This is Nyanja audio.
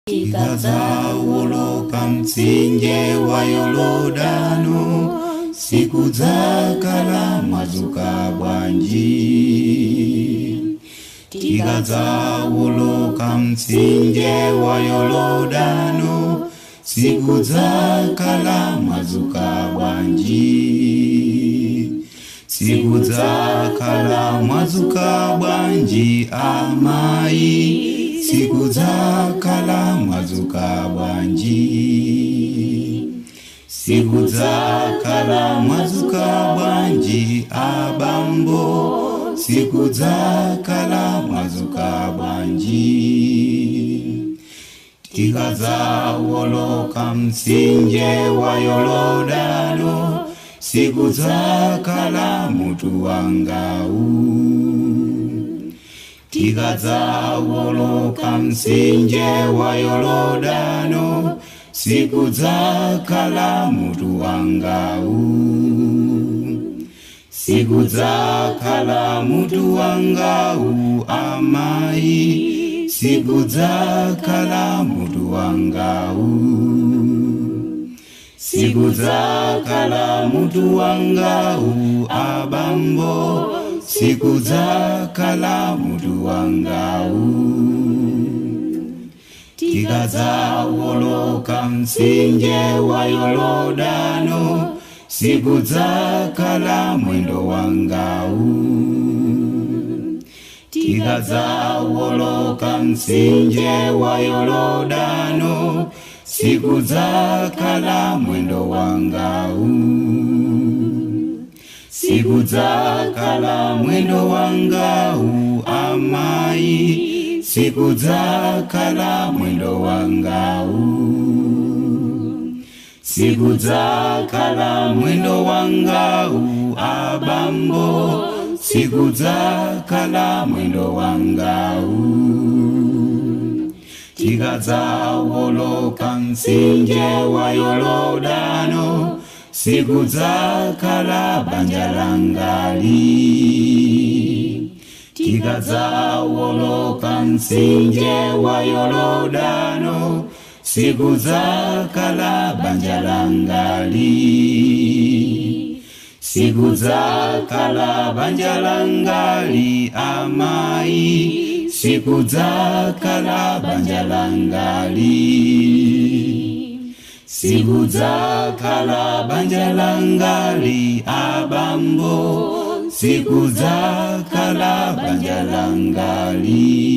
tikadzawoloka mtsinje wa Yorodano, sikudzakhala mwadzuka bwanji. Tikadzawoloka mtsinje wa Yorodano, sikudzakhala mwadzuka bwanji. Sikudzakhala mwadzuka bwanji amayi, sikudzakhala mwadzuka bwanji. Sikudzakhala mwadzuka bwanji abambo, sikudzakhala mwadzuka bwanji. Tikadzawoloka mtsinje wa Yorodano, sikudzakhala mutu wangawu. Tikadzawoloka mtsinje wa Yorodano, sikudzakhala mutu wangawu. Sikudzakhala mutu wangawu amayi, sikudzakhala mutu wangawu. Sikudzakhala mutu wangawu abambo, sikudzakhala mutu wangawu. Tikadzawoloka mtsinje wa Yorodano, sikudzakhala mwendo wangawu. Tikadzawoloka mtsinje wa Yorodano, sikudzakhala mwendo wangawu. Sikudzakhala mwendo wangawu amayi, sikudzakhala mwendo wangawu. Sikudzakhala mwendo wangawu abambo, sikudzakhala mwendo wangawu. Tikadzawoloka mtsinje wa Yorodano, sikudzakhala banja langali. Tikadzawoloka mtsinje wa Yorodano, sikudzakhala banja langali. Sikudzakhala banja langali amayi, sikudzakhala banja langali. Sikudzakhala banja langali abambo, sikudzakhala banja langali.